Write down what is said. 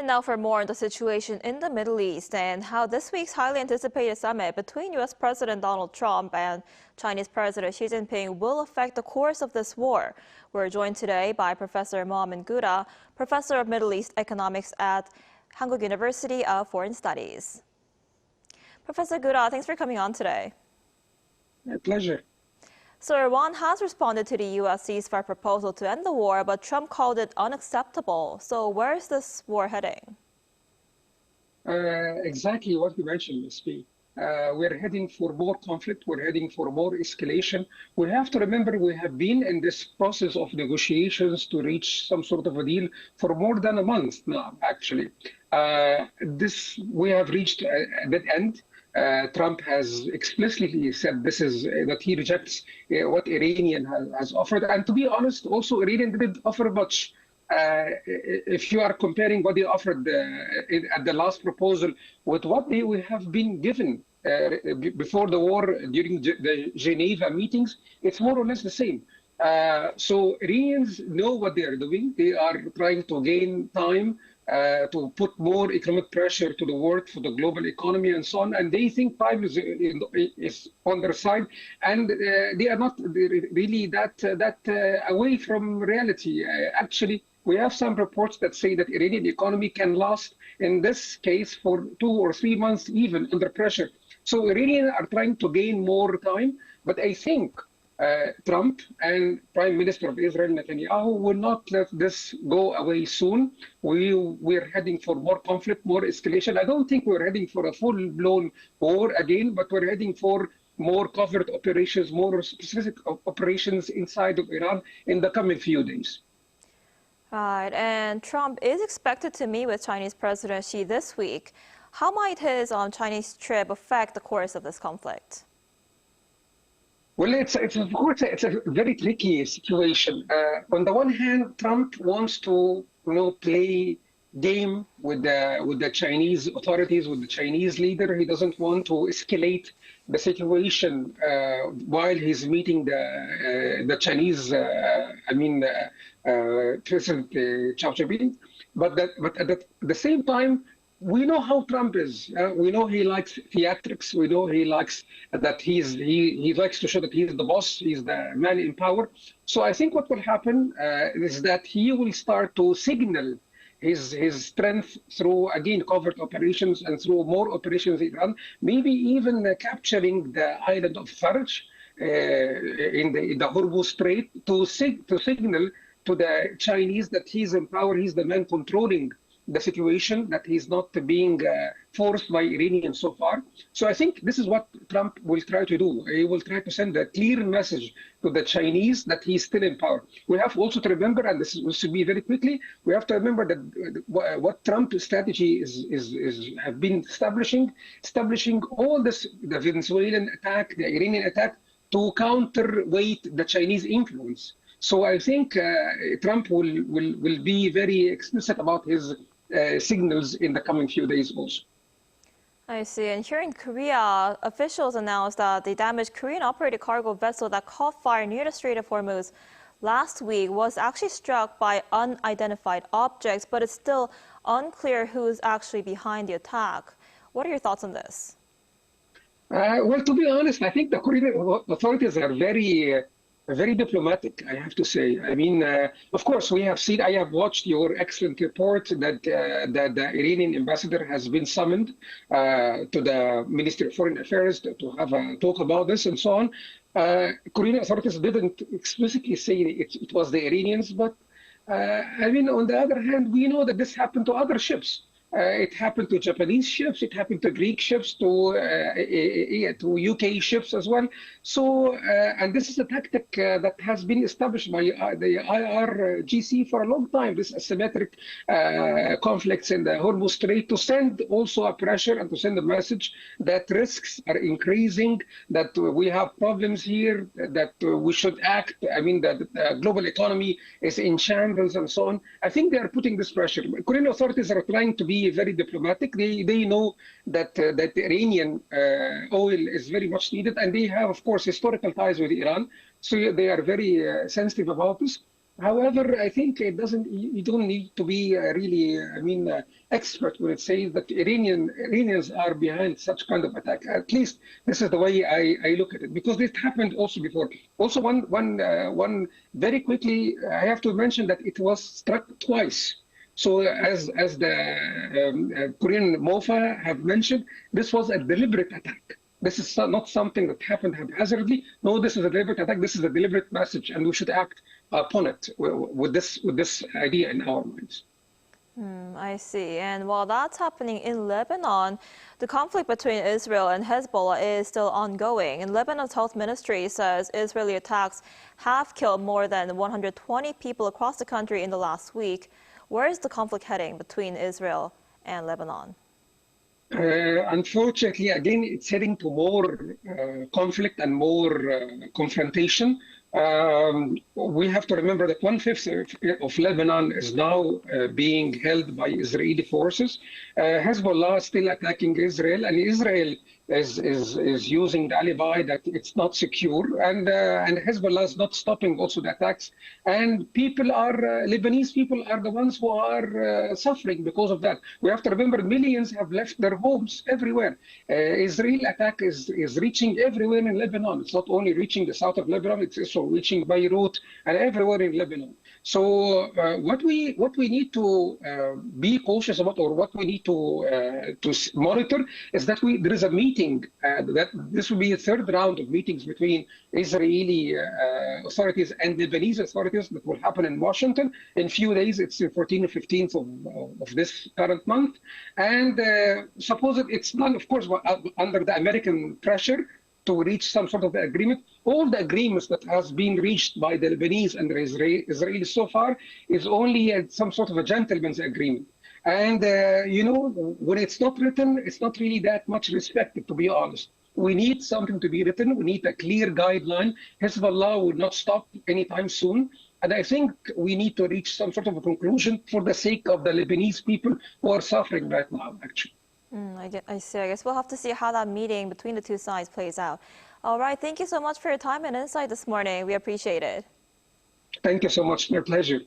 And now for more on the situation in the Middle East and how this week's highly anticipated summit between U.S. President Donald Trump and Chinese President Xi Jinping will affect the course of this war. We're joined today by Professor Moamen Gouda, Professor of Middle East Economics at Hankuk University of Foreign Studies. Professor Gouda, thanks for coming on today. My pleasure. So Iran has responded to the U.S. ceasefire proposal to end the war, but Trump called it unacceptable. So where is this war heading? Exactly what you mentioned, Ms. P. We're heading for more conflict. We're heading for more escalation. We have to remember we have been in this process of negotiations to reach some sort of a deal for more than a month now, actually. We have reached that end. Trump has explicitly said that he rejects what Iranian has offered. And to be honest, also Iranian didn't offer much. If you are comparing what they offered at the last proposal with what we have been given before the war during the Geneva meetings, it's more or less the same. So Iranians know what they are doing. They are trying to gain time to put more economic pressure to the world, for the global economy and so on. And they think time is on their side. And they are not really that away from reality. Actually, we have some reports that say that Iranian economy can last, in this case, for 2 or 3 months, even under pressure. So Iranians are trying to gain more time. But I think Trump and Prime Minister of Israel, Netanyahu, will not let this go away soon. We're heading for more conflict, more escalation. I don't think we're heading for a full-blown war again, but we're heading for more covert operations, more specific operations inside of Iran in the coming few days. Right, and Trump is expected to meet with Chinese President Xi this week. How might his Chinese trip affect the course of this conflict? Well, of course it's a very tricky situation. On the one hand, Trump wants to play game with the Chinese authorities, with the Chinese leader. He doesn't want to escalate the situation while he's meeting the Chinese, President Xi Jinping. But at the same time, we know how Trump is. We know he likes theatrics. We know he likes that he likes to show that he's the boss. He's the man in power. So I think what will happen is that he will start to signal his strength through, again, covert operations and through more operations in Iran, maybe even capturing the island of Farj in the Hormuz Strait to signal to the Chinese that he's in power, he's the man controlling the situation, that he's not being forced by Iranians so far. So I think this is what Trump will try to do. He will try to send a clear message to the Chinese that he's still in power. We have also to remember, and this should be very quickly, we have to remember that what Trump's strategy have been establishing all this, the Venezuelan attack, the Iranian attack, to counterweight the Chinese influence. So I think Trump will be very explicit about his signals in the coming few days also. I see. And here in Korea, officials announced that the damaged Korean-operated cargo vessel that caught fire near the Strait of Hormuz last week was actually struck by unidentified objects, but it's still unclear who's actually behind the attack. What are your thoughts on this? Well, to be honest, I think the Korean authorities are very diplomatic, I have to say. I mean, of course, I have watched your excellent report that the Iranian ambassador has been summoned to the Ministry of Foreign Affairs to have a talk about this and so on. Korean authorities didn't explicitly say it was the Iranians, but on the other hand, we know that this happened to other ships. It happened to Japanese ships. It happened to Greek ships, to UK ships as well. So, and this is a tactic that has been established by the IRGC for a long time. This asymmetric conflicts in the Hormuz Strait to send also a pressure and to send a message that risks are increasing, that we have problems here, that we should act. I mean, that the global economy is in shambles and so on. I think they are putting this pressure. Korean authorities are trying to be very diplomatic. They know that the Iranian oil is very much needed, and they have, of course, historical ties with Iran. So they are very sensitive about this. However, I think it doesn't. You don't need to be really, expert when it says that Iranians are behind such kind of attack. At least this is the way I look at it, because it happened also before. Also, one very quickly, I have to mention that it was struck twice. So as the Korean MOFA have mentioned, this was a deliberate attack. This is not something that happened haphazardly. No, this is a deliberate attack. This is a deliberate message, and we should act upon it with this idea in our minds. I see. And while that's happening in Lebanon, the conflict between Israel and Hezbollah is still ongoing. And Lebanon's health ministry says Israeli attacks have killed more than 120 people across the country in the last week. Where is the conflict heading between Israel and Lebanon? Unfortunately, again, it's heading to more conflict and more confrontation. We have to remember that 1/5 of Lebanon is now being held by Israeli forces. Hezbollah is still attacking Israel, and Israel is using the alibi that it's not secure, and Hezbollah is not stopping also the attacks. And people are Lebanese people are the ones who are suffering because of that. We have to remember millions have left their homes everywhere. Israel attack is reaching everywhere in Lebanon. It's not only reaching the south of Lebanon; it's also reaching Beirut and everywhere in Lebanon. So what we need to be cautious about, or what we need to monitor, is that there is a meeting. That this will be a third round of meetings between Israeli authorities and Lebanese authorities that will happen in Washington in a few days. It's the 14th or 15th of this current month. And suppose it's not, of course, under the American pressure to reach some sort of agreement. All the agreements that has been reached by the Lebanese and the Israelis so far is only some sort of a gentleman's agreement. And, when it's not written, it's not really that much respected, to be honest. We need something to be written. We need a clear guideline. Hezbollah will not stop anytime soon. And I think we need to reach some sort of a conclusion for the sake of the Lebanese people who are suffering right now, actually. I see. I guess we'll have to see how that meeting between the two sides plays out. All right. Thank you so much for your time and insight this morning. We appreciate it. Thank you so much. My pleasure.